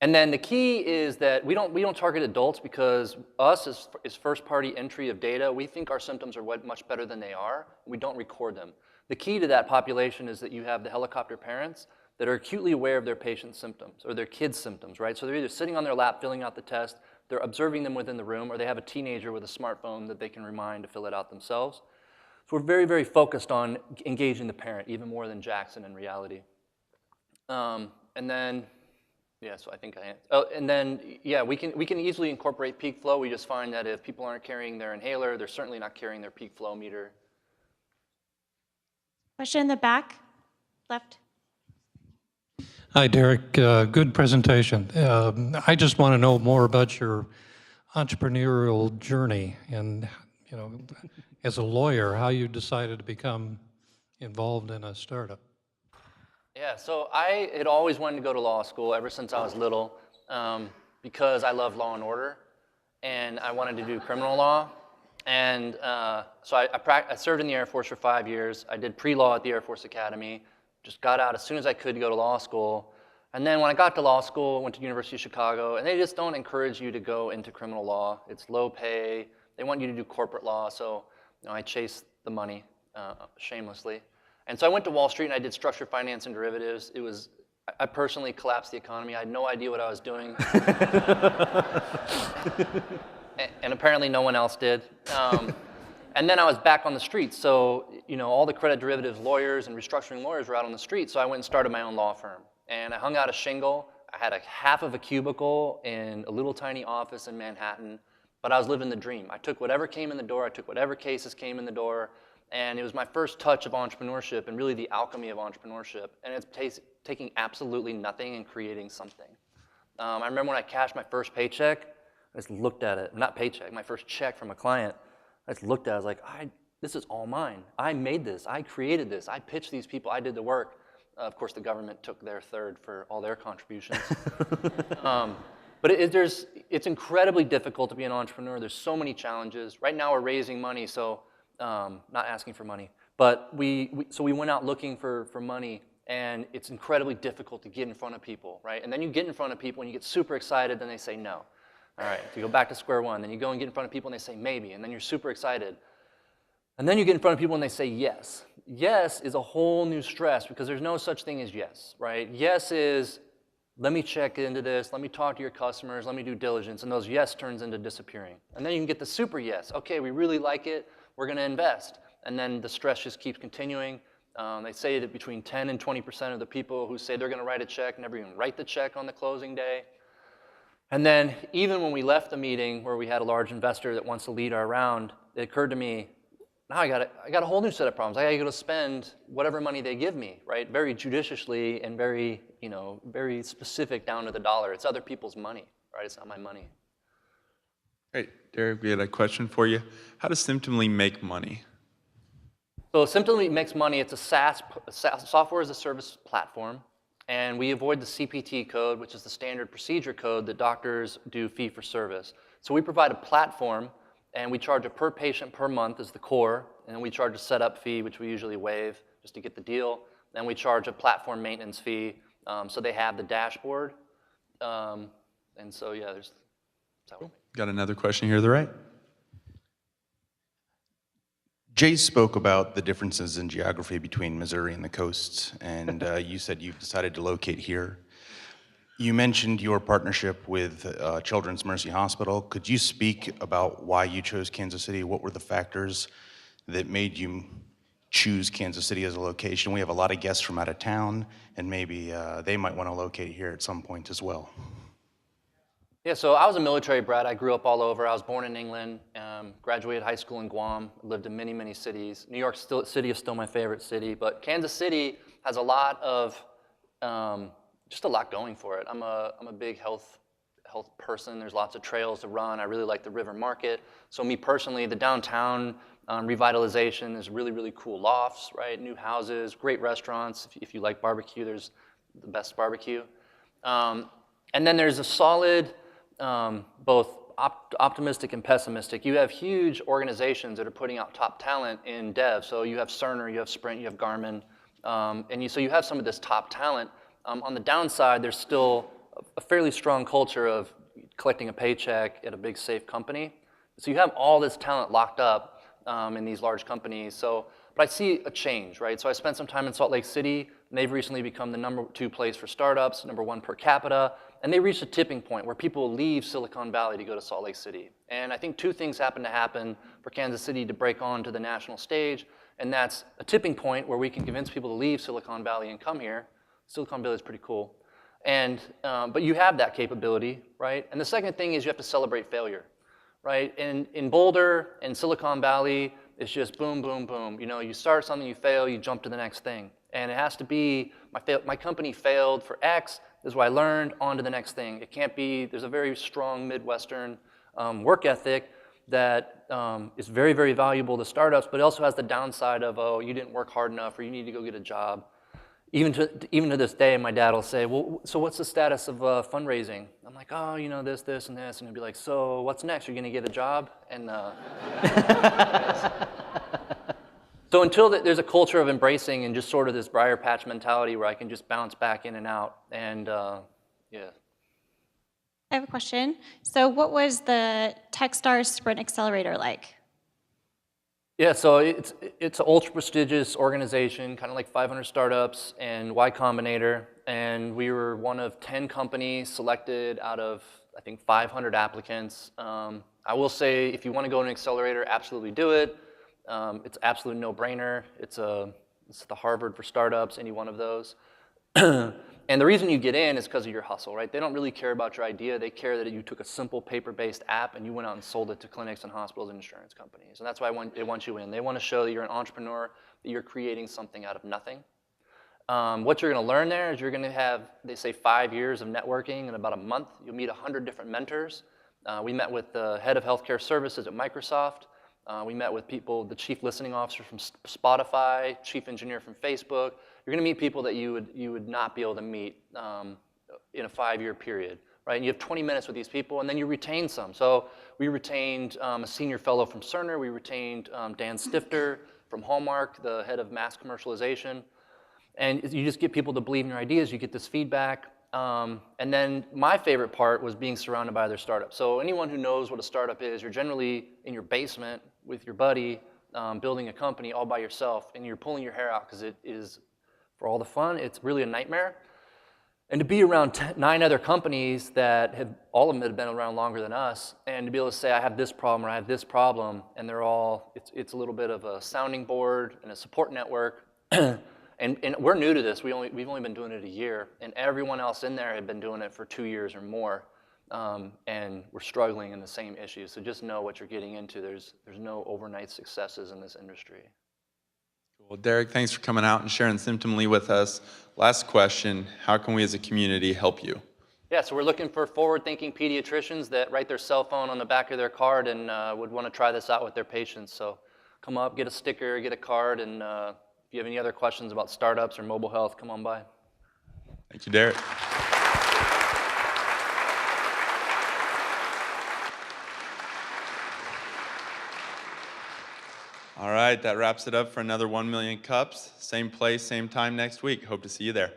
And then the key is that we don't target adults because us is first-party entry of data. We think our symptoms are much better than they are. We don't record them. The key to that population is that you have the helicopter parents that are acutely aware of their patient's symptoms or their kids' symptoms, right? So they're either sitting on their lap filling out the test, they're observing them within the room, or they have a teenager with a smartphone that they can remind to fill it out themselves. So we're very, very focused on engaging the parent, even more than Jackson in reality. And then, yeah, so I think and then, yeah, we can easily incorporate peak flow. We just find that if people aren't carrying their inhaler, they're certainly not carrying their peak flow meter. Question in the back, left. Hi, Derek. Good presentation. I just want to know more about your entrepreneurial journey and, you know, as a lawyer, how you decided to become involved in a startup. Yeah, so I had always wanted to go to law school ever since I was little because I love law and order, and I wanted to do criminal law. And so I served in the Air Force for 5 years. I did pre-law at the Air Force Academy. Just got out as soon as I could to go to law school. And then when I got to law school, I went to University of Chicago, and they just don't encourage you to go into criminal law. It's low pay. They want you to do corporate law, so I chased the money shamelessly. And so I went to Wall Street, and I did structured finance and derivatives. I personally collapsed the economy. I had no idea what I was doing. And apparently no one else did. And then I was back on the street, so all the credit derivatives lawyers and restructuring lawyers were out on the street, so I went and started my own law firm. And I hung out a shingle. I had half of a cubicle in a little tiny office in Manhattan, but I was living the dream. I took whatever came in the door, I took whatever cases came in the door, and it was my first touch of entrepreneurship and really the alchemy of entrepreneurship. And it's taking absolutely nothing and creating something. I remember when I cashed my first paycheck, I just looked at it, not paycheck, my first check from a client. I just looked at it, I was like, this is all mine. I made this, I created this, I pitched these people, I did the work. Of course, the government took their third for all their contributions. But it's incredibly difficult to be an entrepreneur. There's so many challenges. Right now we're raising money, so not asking for money. But so we went out looking for money, and it's incredibly difficult to get in front of people, right? And then you get in front of people and you get super excited, then they say no. All right, so you go back to square one, then you go and get in front of people and they say maybe, and then you're super excited. And then you get in front of people and they say yes. Yes is a whole new stress because there's no such thing as yes, right? Yes is, let me check into this, let me talk to your customers, let me do diligence, and those yes turns into disappearing. And then you can get the super yes. Okay, we really like it, we're gonna invest. And then the stress just keeps continuing. They say that between 10 and 20% of the people who say they're gonna write a check never even write the check on the closing day. And then even when we left the meeting where we had a large investor that wants to lead our round, it occurred to me, now I got a whole new set of problems. I gotta go to spend whatever money they give me, right? Very judiciously and very, very specific down to the dollar. It's other people's money, right? It's not my money. Great, Derek, we had a question for you. How does Symptomly make money? So Symptomly makes money. It's a SaaS software as a service platform. And we avoid the CPT code, which is the standard procedure code that doctors do fee for service. So we provide a platform, and we charge a per patient per month as the core, and then we charge a setup fee, which we usually waive just to get the deal. Then we charge a platform maintenance fee, so they have the dashboard. And so, yeah, there's... Got another question here to the right. Jay spoke about the differences in geography between Missouri and the coasts, and you said you've decided to locate here. You mentioned your partnership with Children's Mercy Hospital. Could you speak about why you chose Kansas City? What were the factors that made you choose Kansas City as a location? We have a lot of guests from out of town, and maybe they might want to locate here at some point as well. Yeah, so I was a military brat. I grew up all over. I was born in England, graduated high school in Guam, lived in many, many cities. New York City is still my favorite city, but Kansas City has a lot of, just a lot going for it. I'm a big health person. There's lots of trails to run. I really like the River Market. So me personally, the downtown revitalization, there's really, really cool lofts, right? New houses, great restaurants. If you like barbecue, there's the best barbecue. And then there's a solid both optimistic and pessimistic. You have huge organizations that are putting out top talent in dev. So you have Cerner, you have Sprint, you have Garmin, so you have some of this top talent. On the downside, there's still a fairly strong culture of collecting a paycheck at a big safe company. So you have all this talent locked up in these large companies. But I see a change, right? So I spent some time in Salt Lake City, and they've recently become the #2 place for startups, #1 per capita, and they reached a tipping point where people leave Silicon Valley to go to Salt Lake City. And I think two things happen to happen for Kansas City to break on to the national stage, and that's a tipping point where we can convince people to leave Silicon Valley and come here. Silicon Valley is pretty cool. But you have that capability, right? And the second thing is you have to celebrate failure, right? In Boulder, in Silicon Valley, it's just boom, boom, boom. You know, you start something, you fail, you jump to the next thing. And it has to be, my company failed for X, this is what I learned, on to the next thing. It can't be, there's a very strong Midwestern work ethic that is very, very valuable to startups, but it also has the downside of, oh, you didn't work hard enough, or you need to go get a job. Even to this day, my dad will say, well, so what's the status of fundraising? I'm like, oh, you know, this, and this. And he'll be like, so what's next? You're going to get a job? And so until there's a culture of embracing and just sort of this briar patch mentality where I can just bounce back in and out. And yeah. I have a question. So what was the Techstars Sprint Accelerator like? Yeah, so it's an ultra prestigious organization, kind of like 500 startups and Y Combinator, and we were one of 10 companies selected out of, I think, 500 applicants. I will say, if you want to go to an accelerator, absolutely do it. It's absolutely no-brainer. It's the Harvard for startups, any one of those. And the reason you get in is because of your hustle, right? They don't really care about your idea. They care that you took a simple paper-based app and you went out and sold it to clinics and hospitals and insurance companies. And that's why they want you in. They want to show that you're an entrepreneur, that you're creating something out of nothing. What you're going to learn there is you're going to have, they say, 5 years of networking. In about a month, you'll meet 100 different mentors. We met with the head of healthcare services at Microsoft. We met with people, the chief listening officer from Spotify, chief engineer from Facebook. You're going to meet people that you would not be able to meet in a 5-year period, right? And you have 20 minutes with these people, and then you retain some. So we retained a senior fellow from Cerner. We retained Dan Stifter from Hallmark, the head of mass commercialization. And you just get people to believe in your ideas. You get this feedback. And then my favorite part was being surrounded by other startups. So anyone who knows what a startup is, you're generally in your basement with your buddy building a company all by yourself, and you're pulling your hair out because it is, for all the fun, it's really a nightmare. And to be around 9 other companies that have, all of them have been around longer than us, and to be able to say, I have this problem or I have this problem, and they're all, it's a little bit of a sounding board and a support network. And we're new to this. We've only been doing it a year, and everyone else in there had been doing it for 2 years or more, and we're struggling in the same issues. So just know what you're getting into. There's no overnight successes in this industry. Well, Derek, thanks for coming out and sharing Symptomly with us. Last question, how can we as a community help you? Yeah, so we're looking for forward-thinking pediatricians that write their cell phone on the back of their card and would want to try this out with their patients. So come up, get a sticker, get a card, and if you have any other questions about startups or mobile health, come on by. Thank you, Derek. All right, that wraps it up for another 1 Million Cups. Same place, same time next week. Hope to see you there.